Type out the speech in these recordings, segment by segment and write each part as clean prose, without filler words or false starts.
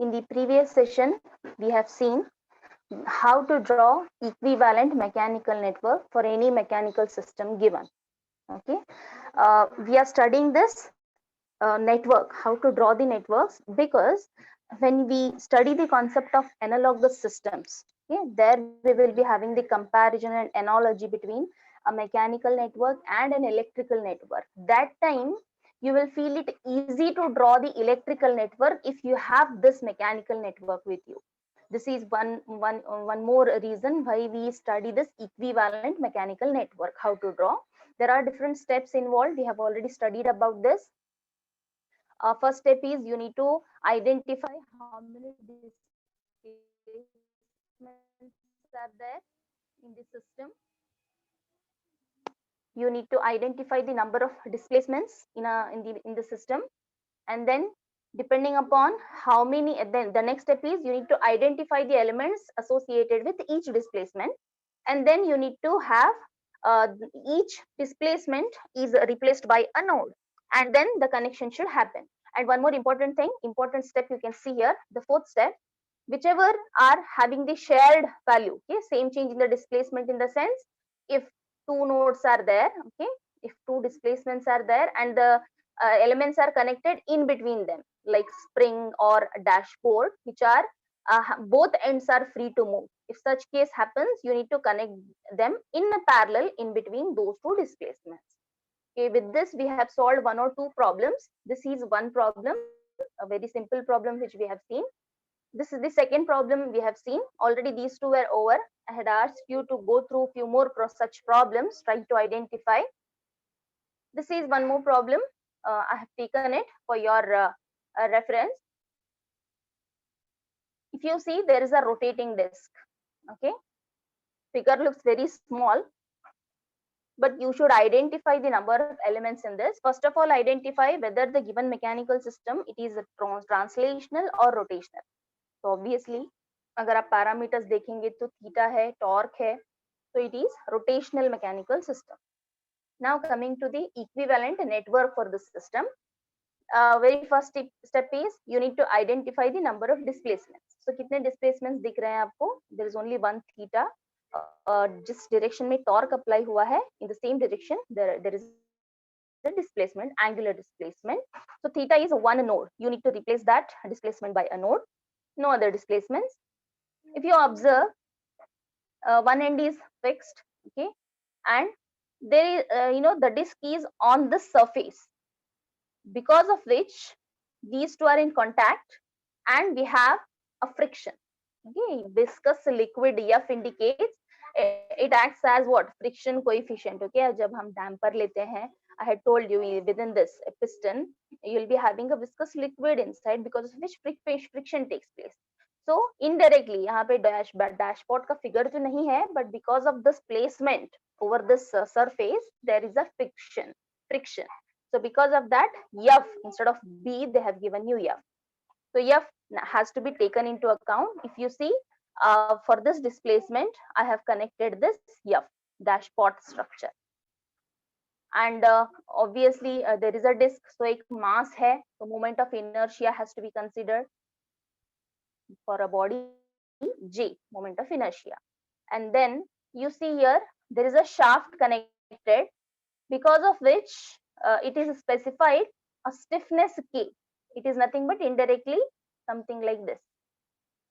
In the previous session, we have seen how to draw equivalent mechanical network for any mechanical system given. Okay, we are studying this network, how to draw the networks, because when we study the concept of analogous systems, okay, there we will be having the comparison and analogy between a mechanical network and an electrical network. That time you will feel it easy to draw the electrical network if you have this mechanical network with you. This is one more reason why we study this equivalent mechanical network, how to draw. There are different steps involved. We have already studied about this. First step is you need to identify how many displacements are there in the system. You need to identify the number of displacements in the system, and then depending upon how many, then the next step is you need to identify the elements associated with each displacement, and then you need to have uh, each displacement is replaced by a node, and then the connection should happen. And one more important step you can see here, the fourth step, whichever are having the shared value, okay, same change in the displacement, in the sense, if two nodes are there, okay, if two displacements are there and the elements are connected in between them, like spring or dashboard, which are both ends are free to move. If such case happens, you need to connect them in a parallel in between those two displacements. Okay, with this we have solved one or two problems. This is one problem, a very simple problem which we have seen. This is the second problem we have seen. Already these two were over. I had asked you to go through few more such problems, try to identify. This is one more problem. I have taken it for your reference. If you see, there is a rotating disk. Okay, figure looks very small, but you should identify the number of elements in this. First of all, identify whether the given mechanical system, it is a translational or rotational. तो obviously अगर आप parameters देखेंगे तो theta है, torque है, so it is rotational mechanical system. Now coming to the equivalent network for this system, very first step is you need to identify the number of displacements. So कितने displacements दिख रहे हैं आपको? There is only one theta. जिस direction में torque apply हुआ है, in the same direction there is a displacement, angular displacement. So theta is one node. You need to replace that displacement by a node. No other displacements. If you observe, one end is fixed, okay, and there is the disk is on the surface, because of which these two are in contact and we have a friction. Okay, viscous liquid F indicates it acts as what, friction coefficient. Okay, जब हम damper लेते हैं, I had told you within this piston you will be having a viscous liquid inside, because of which friction takes place. So indirectly यहाँ पे dashboard का figure तो नहीं है, but because of this placement over this surface there is a friction. So because of that, F instead of B they have given you F. So F has to be taken into account. If you see, for this displacement I have connected this F dashpot structure, and obviously there is a disk, so एक mass है, so moment of inertia has to be considered for a body G, moment of inertia. And then you see here there is a shaft connected, because of which it is specified a stiffness K. It is nothing but indirectly something like this,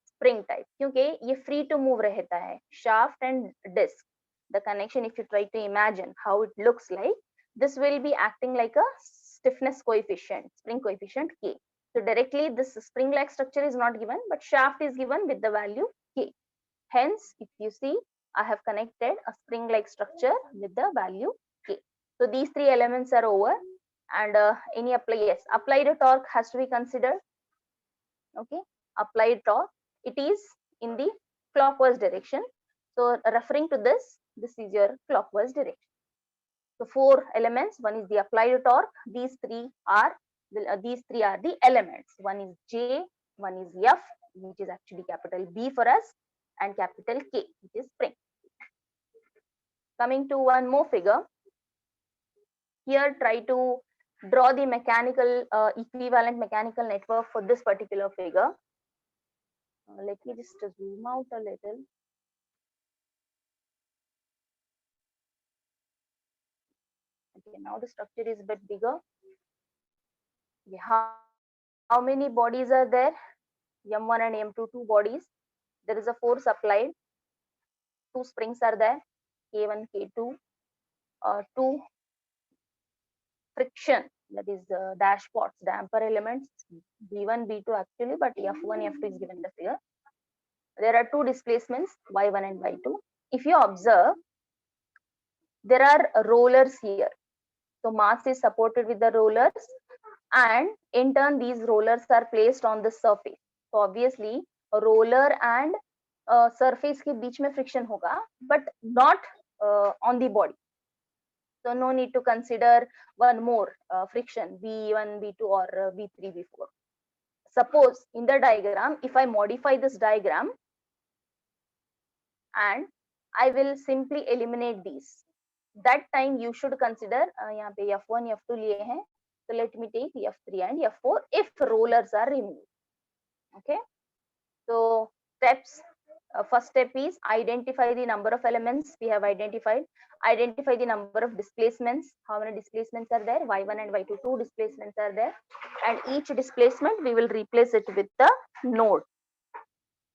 spring type, क्योंकि ये free to move रहता है. Shaft and disc, the connection, if you try to imagine how it looks like, this will be acting like a stiffness coefficient, spring coefficient K. So directly this spring like structure is not given, but shaft is given with the value K. Hence, if you see, I have connected a spring like structure with the value K. So these three elements are over, and any applied torque has to be considered. Okay, applied torque, it is in the clockwise direction. So referring to this is your clockwise direction. So four elements, one is the applied torque, these three are the elements. One is J, one is F, which is actually capital B for us, and capital K, which is spring. Coming to one more figure, here try to draw the mechanical equivalent mechanical network for this particular figure. Let me just zoom out a little. Okay, now the structure is a bit bigger. Okay, how many bodies are there? M1 and M2, two bodies. There is a force applied. Two springs are there, K1, K2. Two friction, that is dashpots, damper elements, B1, B2 actually, but F1, F2 is given in the figure. There are two displacements, Y1 and Y2. If you observe, there are rollers here. So mass is supported with the rollers, and in turn these rollers are placed on the surface. So obviously roller and surface के बीच में friction होगा, but not on the body. So no need to consider one more friction, B1, B2 or B3, B4. Suppose in the diagram, if I modify this diagram and I will simply eliminate these, that time you should consider यहाँ पे F1, F2 लिए हैं. So let me take F3 and F4 if rollers are removed. Okay. So steps, first step is identify the number of elements we have identified. Identify the number of displacements. How many displacements are there? Y1 and Y2, two displacements are there. And each displacement we will replace it with the node.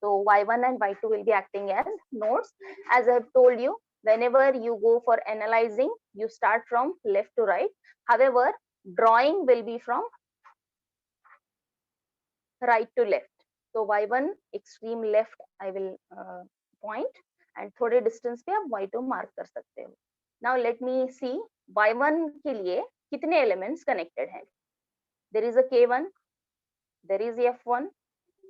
So Y1 and Y2 will be acting as nodes. As I have told you, whenever you go for analyzing, you start from left to right. However, drawing will be from right to left. So Y1 extreme left I will point, and थोड़े distance पे आप Y2 mark कर सकते हो. Now let me see Y1 के लिए कितने elements connected हैं. There is a K1, there is F1,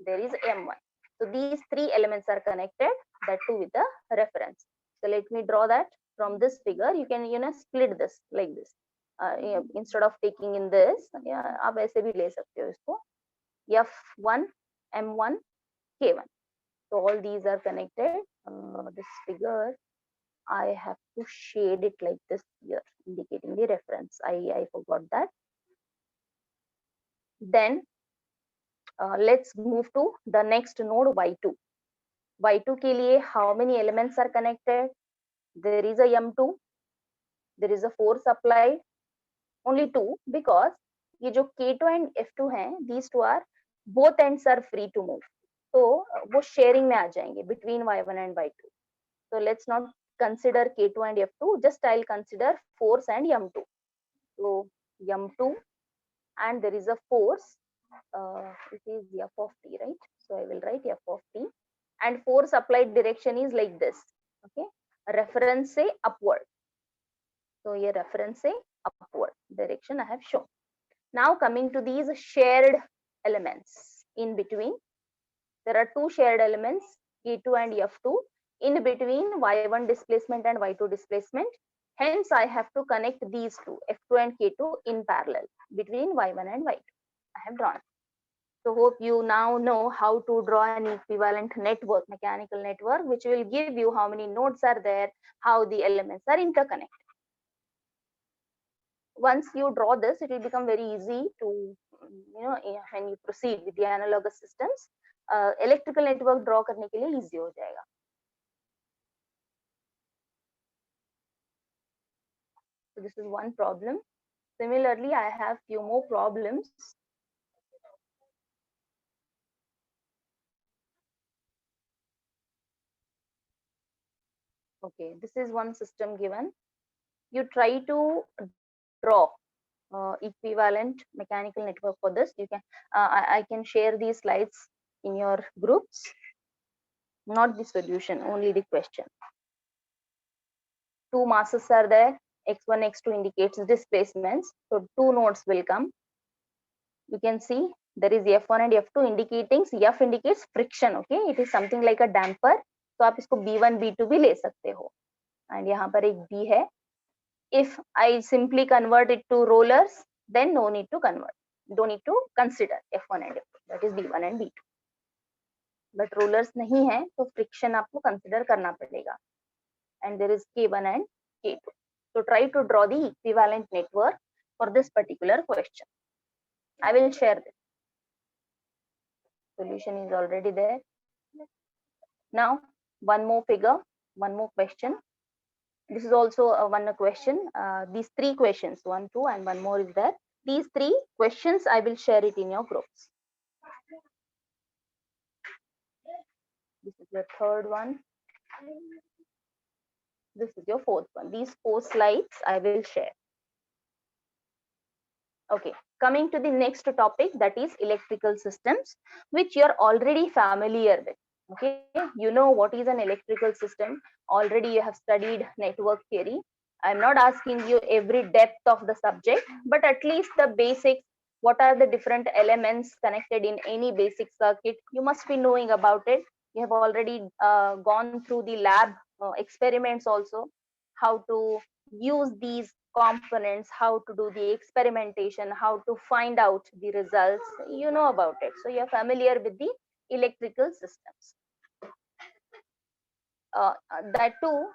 there is M1. So these three elements are connected, that too with a reference. So let me draw that from this figure. You can split this like this. Instead of taking in this, आप ऐसे भी ले सकते हो इसको. F1, M1, K1. So all these are connected. This figure, I have to shade it like this here, indicating the reference. I forgot that. Then let's move to the next node, Y2. Y2 के लिए how many elements are connected? There is a M2. There is a force applied. Only two, because ये जो K2 and F2 हैं, these two are both ends are free to move. तो वो sharing में आ जाएंगे between Y1 and Y2. So let's not consider K2 and F2. Just I'll consider force and M2. So M2, and there is a force. It is F of T, right? So I will write F of T, and force applied direction is like this. Okay, reference से upward. So ये reference से upward direction I have shown. Now coming to these shared elements in between. There are two shared elements, K2 and F2, in between Y1 displacement and Y2 displacement. Hence, I have to connect these two, F2 and K2, in parallel between Y1 and Y2. I have drawn. So hope you now know how to draw an equivalent network, mechanical network, which will give you how many nodes are there, how the elements are interconnected. Once you draw this, it will become very easy to, when you proceed with the analogous systems, electrical network draw करने के लिए easy हो जाएगा. So this is one problem. Similarly, I have few more problems. Okay, this is one system given. You try to draw equivalent mechanical network for this. You can I can share these slides in your groups. Not the solution, only the question. Two masses are there. X1, X2 indicates displacements. So two nodes will come. You can see there is F1 and F2 indicating. F indicates friction. Okay, it is something like a damper. तो आप इसको B1, B2 भी ले सकते हो. And यहाँ पर एक B है. If I simply convert it to rollers, then no need to convert. Don't need to consider F1 and F2. That is B1 and B2. But rollers नहीं है, तो friction आपको consider करना पड़ेगा. And there is K1 and K2. So try to draw the equivalent network for this particular question. I will share this. Solution is already there. Now, one more figure, one more question. This is also one question. These three questions, one, two, and one more is there. These three questions, I will share it in your groups. This is your third one. This is your fourth one. These 4 slides I will share. Okay, coming to the next topic, that is electrical systems, which you're already familiar with. Okay, you know what is an electrical system. Already you have studied network theory. I'm not asking you every depth of the subject, but at least the basics. What are the different elements connected in any basic circuit? You must be knowing about it. You have already gone through the lab experiments also, how to use these components, how to do the experimentation, how to find out the results. You know about it. So you're familiar with the electrical systems. That too,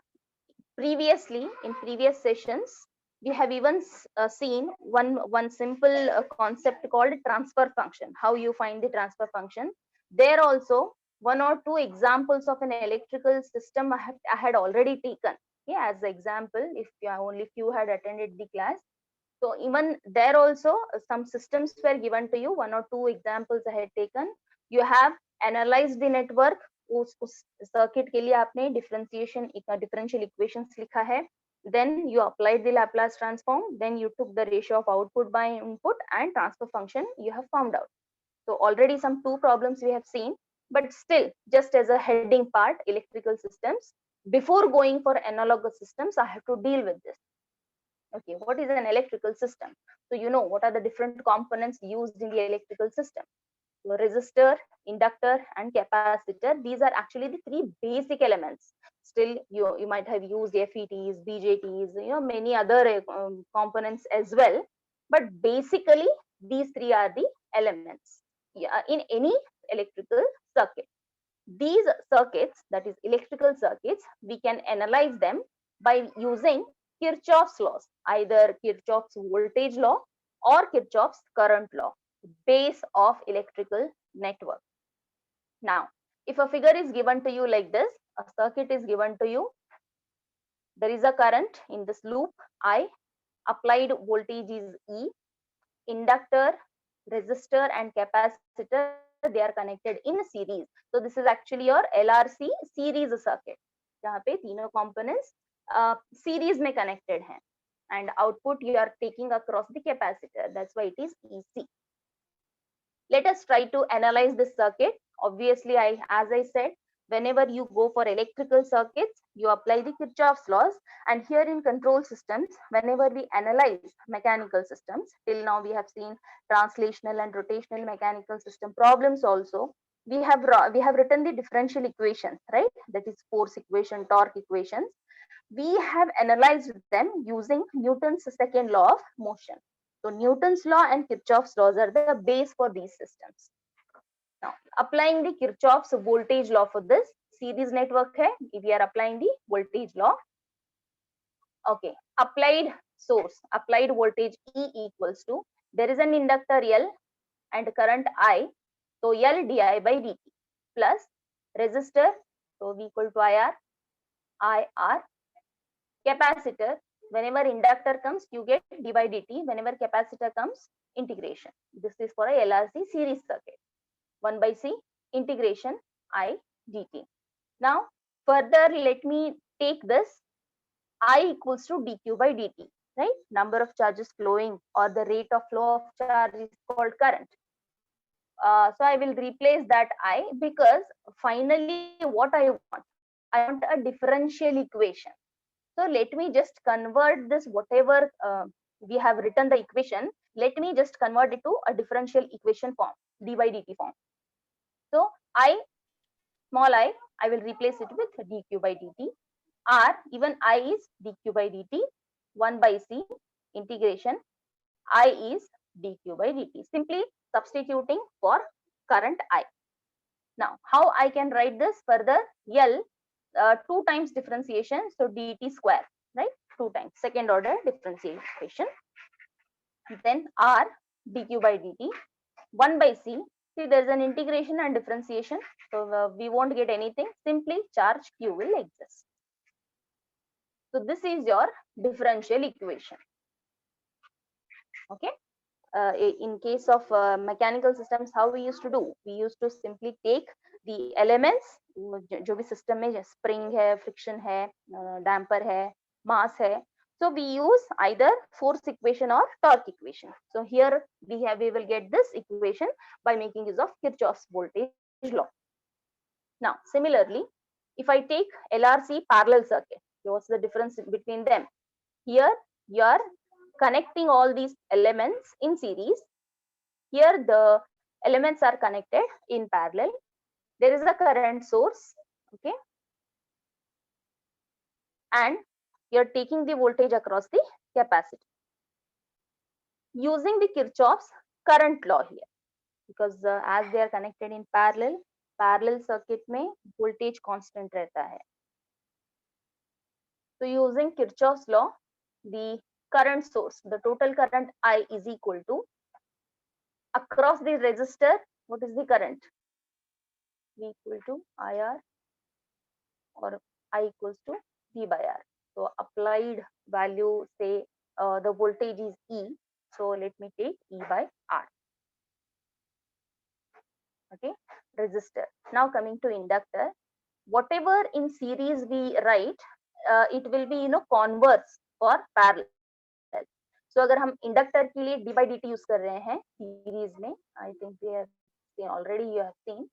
previously in previous sessions, we have even seen one simple concept called transfer function. How you find the transfer function. There also, one or two examples of an electrical system I had already taken. Yeah, as the example, if you only few had attended the class. So even there also some systems were given to you. One or two examples I had taken. You have analyzed the network. उस circuit के लिए आपने differentiation differential equations लिखा है. Then you applied the Laplace transform. Then you took the ratio of output by input and transfer function you have found out. So already some two problems we have seen, but still just as a heading part, electrical systems. Before going for analogous systems, I have to deal with this. Okay, what is an electrical system? So you know what are the different components used in the electrical system. So resistor, inductor, and capacitor. These are actually the three basic elements. Still, you might have used FETs, BJTs, many other components as well. But basically, these three are the elements, yeah, in any electrical circuit. These circuits, that is electrical circuits, we can analyze them by using Kirchhoff's laws, either Kirchhoff's voltage law or Kirchhoff's current law, base of electrical network. Now, if a figure is given to you like this, a circuit is given to you, there is a current in this loop I, applied voltage is E, inductor, resistor, and capacitor, they are connected in series. So this is actually your LRC series circuit, जहाँ पे तीनों components series में connected हैं, and output you are taking across the capacitor. That's why it is EC. Let us try to analyze this circuit. Obviously, as I said, whenever you go for electrical circuits, you apply the Kirchhoff's laws. And here in control systems, whenever we analyze mechanical systems, till now we have seen translational and rotational mechanical system problems also. We have written the differential equations, right? That is force equation, torque equations. We have analyzed them using Newton's second law of motion. So Newton's law and Kirchhoff's laws are the base for these systems. Now, applying the Kirchhoff's voltage law for this series network hai, if we are applying the voltage law. Okay, applied source, applied voltage E equals to, there is an inductor L and current I, so L di by dt, plus resistor, so V equal to IR, capacitor, whenever inductor comes, you get d by dt. Whenever capacitor comes, integration. This is for a LRC series circuit. 1 by C integration I dt. Now, further, let me take this I equals to dq by dt, right? Number of charges flowing or the rate of flow of charge is called current. So I will replace that I, because finally what I want a differential equation. So let me just convert this, whatever we have written the equation, let me just convert it to a differential equation form, d by dt form. So I, small I will replace it with dq by dt. R, even I is dq by dt, 1 by C integration, I is dq by dt. Simply substituting for current I. Now, how I can write this further? L, 2 times differentiation, so dt square, right? 2 times, second order differentiation. Then R dq by dt, 1 by C See, there's an integration and differentiation. So we won't get anything. Simply charge Q will exist. So this is your differential equation. Okay. In case of mechanical systems, how we used to do? We used to simply take the elements, जो भी system में spring है, friction है, damper है, mass है. So we use either force equation or torque equation. So here we will get this equation by making use of Kirchhoff's voltage law. Now similarly, if I take LRC parallel circuit, what's the difference between them? Here you are connecting all these elements in series. Here the elements are connected in parallel. There is a current source, okay, and you're taking the voltage across the capacitor using the Kirchhoff's current law here, because as they are connected in parallel circuit में voltage constant रहता है. So using Kirchhoff's law, the current source, the total current I is equal to across the resistor. What is the current? V equal to IR, or I equals to V by R. So applied value, say the voltage is E. So let me take E by R. Okay, resistor. Now coming to inductor, whatever in series we write, it will be converse for parallel. So अगर हम inductor के लिए d by dt use कर रहे हैं series में, I think we have already you have seen.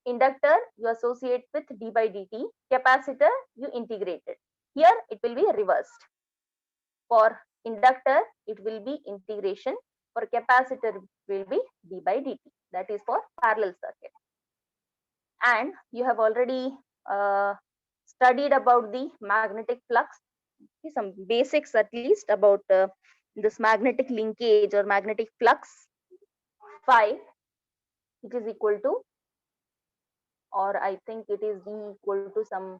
Inductor you associate with d by dt, capacitor you integrate it. Here it will be reversed. For inductor it will be integration, for capacitor will be d by dt. That is for parallel circuit. And you have already studied about the magnetic flux, some basics at least about this magnetic linkage or magnetic flux. Phi, it is equal to, or I think it is d equal to some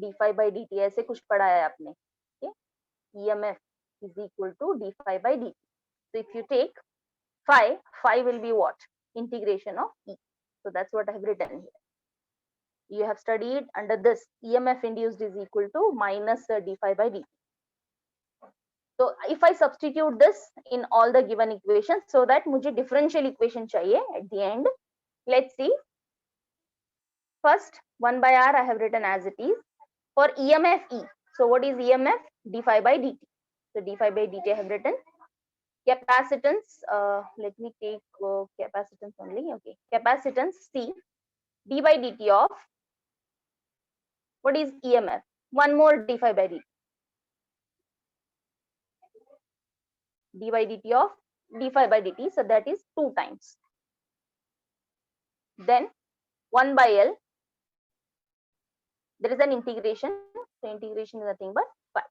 d phi by dt, ऐसे कुछ पढ़ा है आपने. Okay, EMF is equal to d phi by dt. So if you take phi will be what? Integration of E. So that's what I have written here. You have studied under this, EMF induced is equal to minus d phi by dt. So if I substitute this in all the given equations, so that मुझे differential equation चाहिए at the end. Let's see. First 1 by R I have written as it is. For EMF E, so what is EMF? d phi by dt. So d phi by dt I have written. Capacitance, let me take capacitance only. Okay, capacitance C, d by dt of, what is EMF? One more d phi by dt. d by dt of d phi by dt, so that is 2 times. Then 1 by L, there is an integration, so integration is nothing but phi.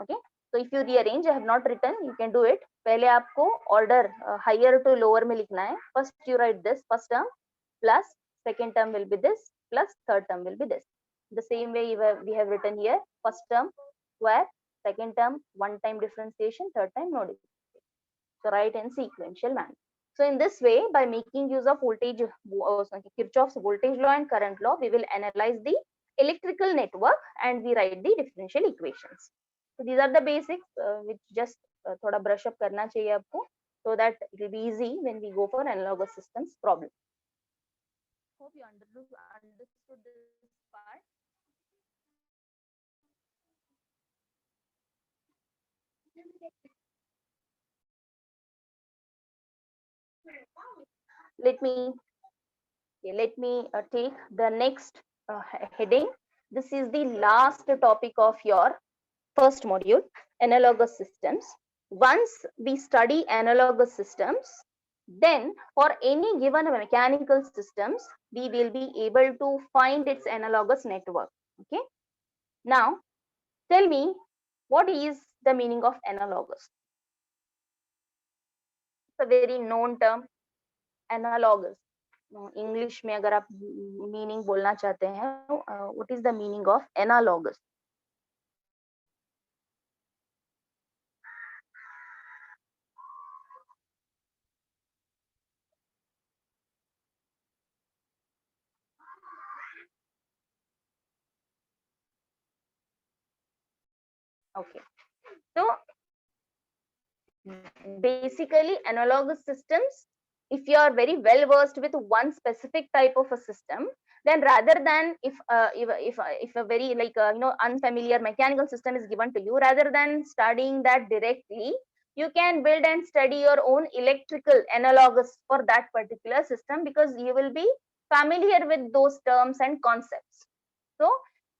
Okay, so if you rearrange, I have not written, you can do it. पहले आपको order higher to lower में लिखना है. First you write this first term plus second term will be this plus third term will be this. The same way we have written here, first term square, second term one time differentiation, third time no differentiation. So write in sequential manner. So in this way, by making use of voltage, Kirchhoff's voltage law and current law, we will analyze the electrical network and we write the differential equations. So these are the basics which just thoda brush up karna chahiye aapko, so that it will be easy when we go for analogous systems problem. Hope you understood this part. Let me take the next heading. This is the last topic of your first module, analogous systems. Once we study analogous systems, then for any given mechanical systems, we will be able to find its analogous network. Okay. Now, tell me, what is the meaning of analogous? It's a very known term, analogous. English में अगर आप meaning बोलना चाहते हैं, what is the meaning of analogous? Okay, so basically analogous systems, if you are very well versed with one specific type of a system, then rather than if a very like unfamiliar mechanical system is given to you, rather than studying that directly, you can build and study your own electrical analogous for that particular system, because you will be familiar with those terms and concepts. So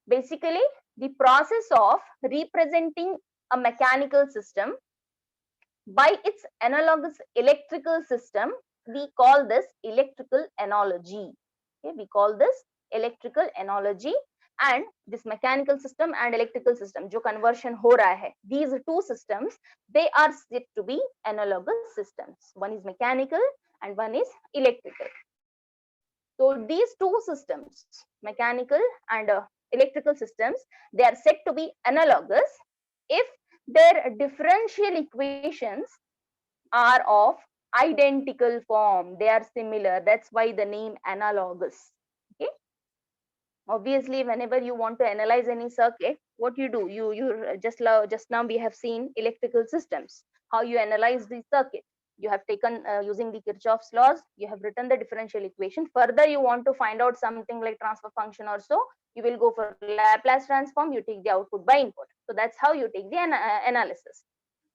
basically, the process of representing a mechanical system by its analogous electrical system, we call this electrical analogy. Okay, we call this electrical analogy. And this mechanical system and electrical system, जो conversion हो रहा है, these two systems, they are said to be analogous systems. One is mechanical and one is electrical. So these two systems, mechanical and electrical systems, they are said to be analogous if their differential equations are of identical form. They are similar. That's why the name analogous. Okay. Obviously, whenever you want to analyze any circuit, what you do, you just now we have seen electrical systems. How you analyze the circuit? You have taken using the Kirchhoff's laws. You have written the differential equation. Further, you want to find out something like transfer function or so. You will go for Laplace transform. You take the output by input. So that's how you take the analysis.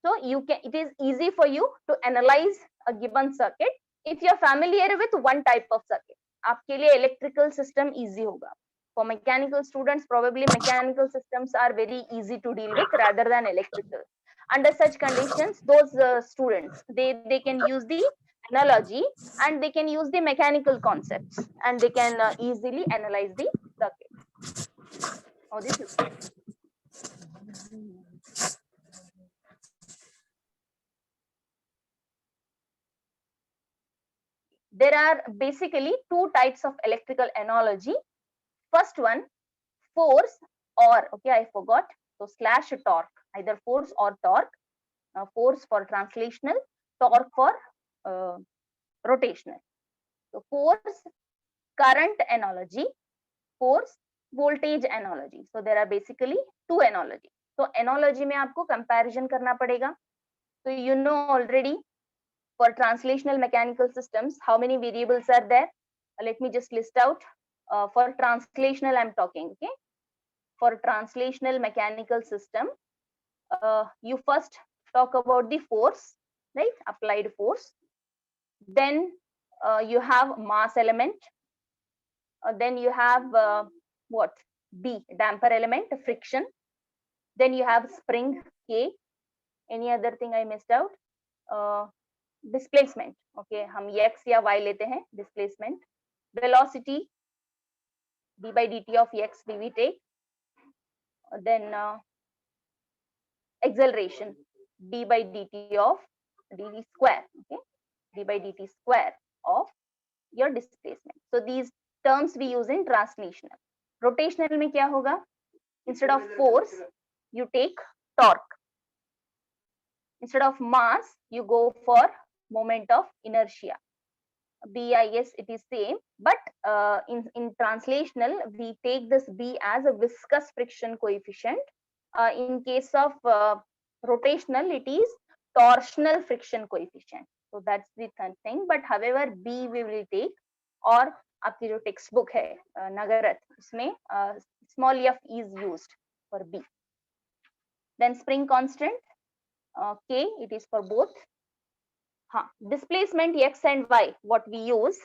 So you can, it is easy for you to analyze a given circuit if you are familiar with one type of circuit. आपके लिए electrical system easy होगा. For mechanical students, probably mechanical systems are very easy to deal with rather than electrical. Under such conditions, those students, they can use the analogy and they can use the mechanical concepts, and they can easily analyze the circuit. Oh, this is there are basically two types of electrical analogy. First one, force or, okay, I forgot. So slash torque, either force or torque. Force for translational, torque for rotational. So force current analogy, force voltage analogy. So there are basically two analogy. So analogy में आपको comparison करना पड़ेगा. So you know already for translational mechanical systems, how many variables are there? Let me just list out. For translational, I'm talking, okay? For translational mechanical system, you first talk about the force, right? Applied force. Then you have mass element. Then you have what? B, damper element, friction. Then you have spring, K. Any other thing I missed out? Displacement. Okay, हम x या y लेते हैं. Displacement. Velocity, d by dt of x dv take. Then acceleration, d by dt of dv square. Okay, d by dt square of your displacement. So these terms we use in translational. Rotational में क्या होगा? Instead of force, you take torque. Instead of mass, you go for moment of inertia. BIS, it is same, but in translational, we take this B as a viscous friction coefficient. In case of rotational, it is torsional friction coefficient. So that's the third thing. But however, B we will take, और आपकी जो textbook है नगरत, उसमें small f is used for B. Then spring constant, K, it is for both. Displacement x and y, what we use,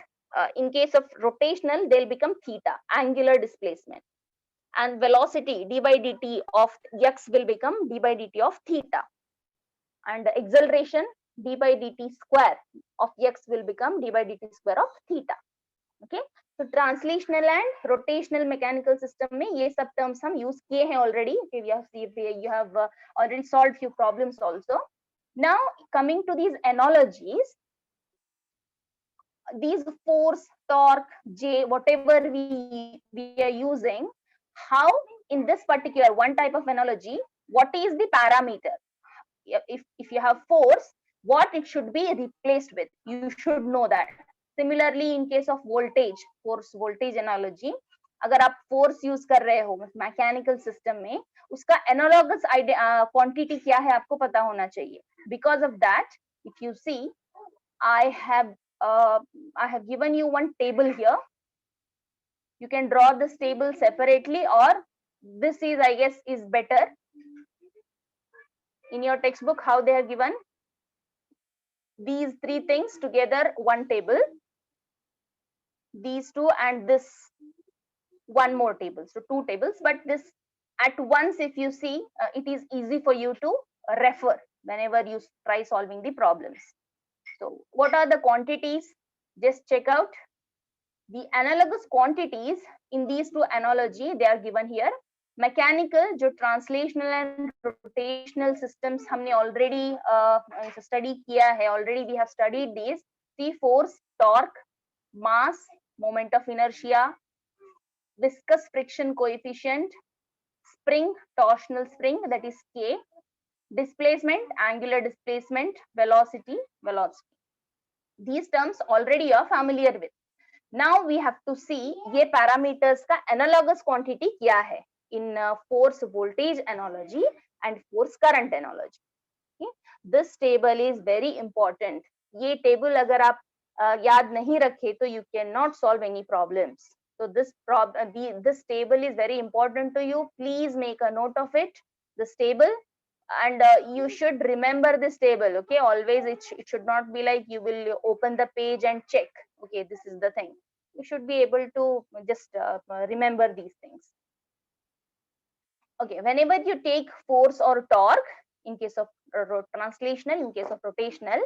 in case of rotational, they'll become theta, angular displacement. And velocity, d by dt of x will become d by dt of theta. And the acceleration, d by dt square of x will become d by dt square of theta. Okay. So translational and rotational mechanical system में ये सब terms हम use किए हैं already. Okay, you have already solved few problems also. Now coming to these analogies, these force, torque, J, whatever we are using, how in this particular one type of analogy, what is the parameter? If you have force, what it should be replaced with, you should know that. Similarly, in case of voltage, force voltage analogy, अगर आप force use कर रहे हो mechanical system में, उसका analogous quantity क्या है आपको पता होना चाहिए. Because of that, if you see, I have given you one table here. You can draw this table separately, or this is, I guess, is better. In your textbook, how they have given these three things together, one table, these two, and this one more table, so two tables. But this at once, if you see, it is easy for you to refer whenever you try solving the problems. So what are the quantities? Just check out the analogous quantities in these two analogy. They are given here. Mechanical जो translational and rotational systems हमने already study किया है, already we have studied this. See force, torque, mass, moment of inertia, viscous friction coefficient, spring, torsional spring that is K, displacement, angular displacement, velocity. These terms already you are familiar with. Now we have to see ये parameters का analogous quantity क्या है in force voltage analogy and force current analogy. Okay? This table is very important. ये table अगर आप याद नहीं रखे तो you cannot solve any problems. So this table is very important to you. Please make a note of it, this table, and you should remember this table. Okay, always it should not be like you will open the page and check. Okay, this is the thing. You should be able to just remember these things. Okay, whenever you take force or torque, in case of translational, in case of rotational,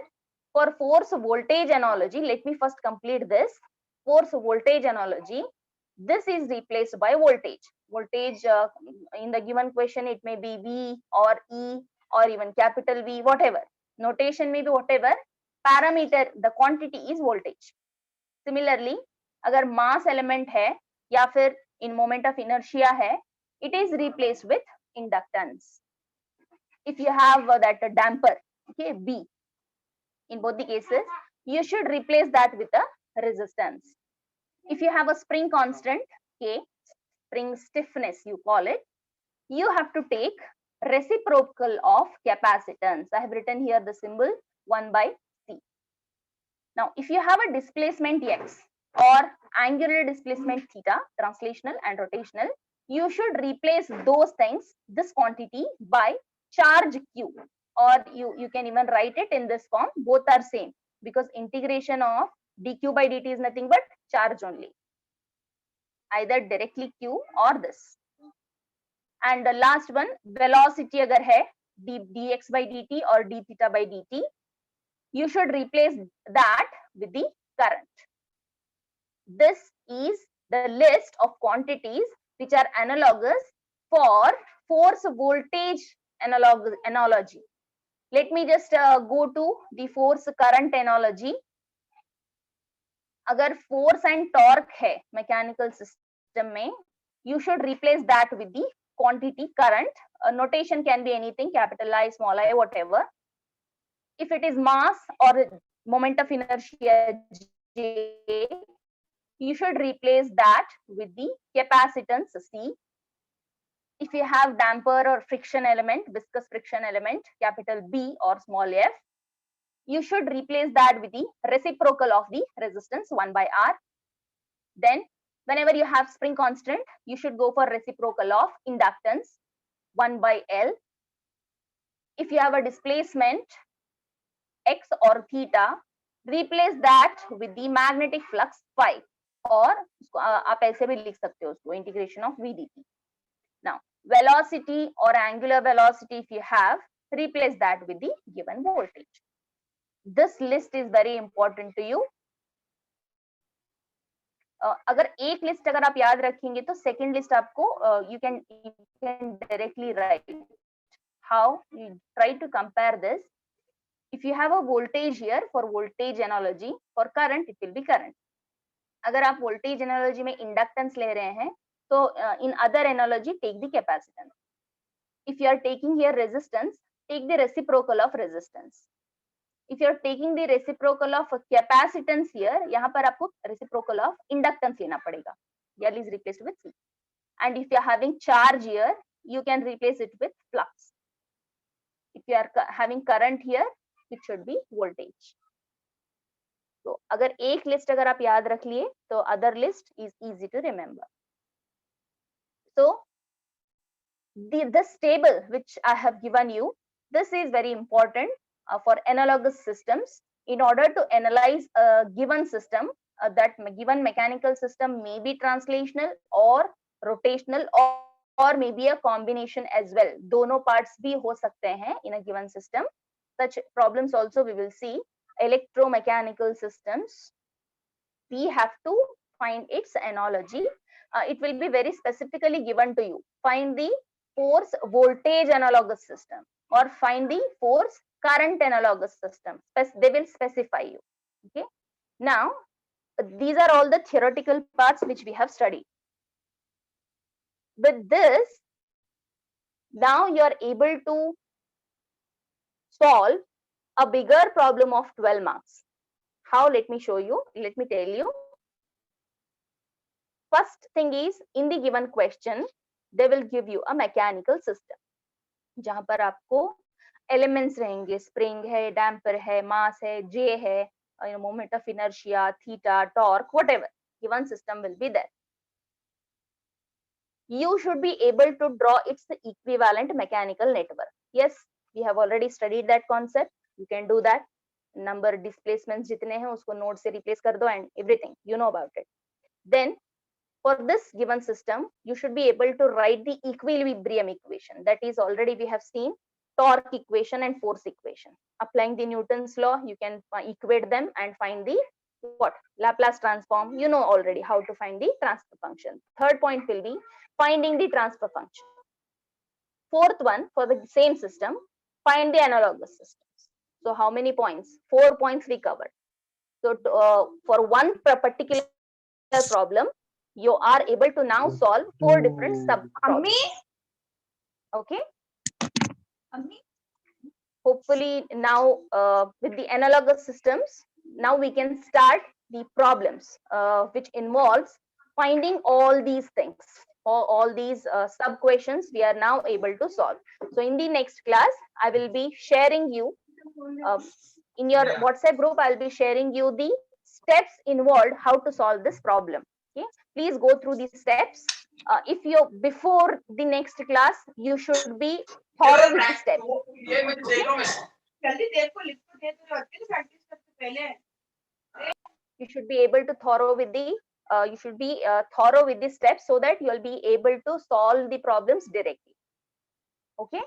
for force voltage analogy, let me first complete this. Force voltage analogy, this is replaced by voltage. Voltage in the given question, it may be V or E or even capital V, whatever. Notation may be whatever. Parameter, the quantity is voltage. Similarly, अगर mass element है या फिर in moment of inertia है, it is replaced with inductance. If you have that damper, okay, B, in both the cases, you should replace that with a resistance. If you have a spring constant, K, spring stiffness you call it, you have to take reciprocal of capacitance. I have written here the symbol 1 by C. Now, if you have a displacement X or angular displacement theta, translational and rotational, you should replace those things, this quantity, by charge Q, or you can even write it in this form. Both are same because integration of dq by dt is nothing but charge only, either directly Q or this. And the last one, velocity agar hai dx by dt or d theta by dt, you should replace that with the current. This is the list of quantities which are analogous for force voltage analogy. Let me just go to the force current analogy. अगर force and torque है mechanical system में, you should replace that with the quantity current. Notation can be anything, capital I, small I, whatever. If it is mass or moment of inertia J, you should replace that with the capacitance C. If you have damper or friction element, viscous friction element, capital B or small f, you should replace that with the reciprocal of the resistance 1 by R. Then whenever you have spring constant, you should go for reciprocal of inductance 1 by L. If you have a displacement X or theta, replace that with the magnetic flux phi, or आप ऐसे भी लिख सकते हो उसको, integration of V dt. Now, velocity or angular velocity, if you have, replace that with the given voltage. This list is very important to you. अगर एक list अगर आप याद रखेंगे तो सेकंड लिस्ट आपको you can directly write. How you try to compare this? If you have a voltage here, for voltage analogy, for current it will be current. अगर आप voltage analogy में inductance ले रहे हैं तो in other analogy take the capacitance. If you are taking here resistance, take the reciprocal of resistance. If you are taking the reciprocal of capacitance here, यहाँ पर आपको reciprocal of inductance लेना पड़ेगा. L is replaced with C. And if you are having charge here, you can replace it with flux. If you are having current here, it should be voltage. तो अगर एक list अगर आप याद रख लिए तो other list is easy to remember. So this table which I have given you, this is very important for analogous systems. In order to analyze a given system, that given mechanical system may be translational or rotational or maybe a combination as well. दोनों parts भी हो सकते हैं in a given system. Such problems also we will see. Electromechanical systems, we have to find its analogy. It will be very specifically given to you. Find the force voltage analogous system or find the force current analogous system. They will specify you. Okay. Now, these are all the theoretical parts which we have studied. With this, now you are able to solve a bigger problem of 12 marks. How? Let me show you. Let me tell you. First thing is, in the given question, they will give you a mechanical system. जहां पर आपको elements रहेंगे, spring है, damper है, mass है, J है, moment of inertia, theta, torque, whatever. Given system will be there. You should be able to draw its equivalent mechanical network. Yes, we have already studied that concept. You can do that. Number displacements जितने हैं उसको node से replace कर दो and everything. You know about it. Then for this given system, you should be able to write the equilibrium equation. That is already we have seen torque equation and force equation. Applying the Newton's law, you can equate them and find the what? Laplace transform. You know already how to find the transfer function. Third point will be finding the transfer function. Fourth one, for the same system, find the analogous systems. So how many points? 4 points we covered. So for one particular problem, you are able to now solve 4 different sub-problems. Okay. Hopefully now with the analogous systems, now we can start the problems which involves finding all these things. All these sub-questions we are now able to solve. So in the next class, I will be sharing you in your WhatsApp group, I'll be sharing you the steps involved how to solve this problem. Okay, please go through these steps. If you before the next class, you should be thorough with the steps. You should be able to thorough with the thorough with the steps so that you will be able to solve the problems directly. Okay.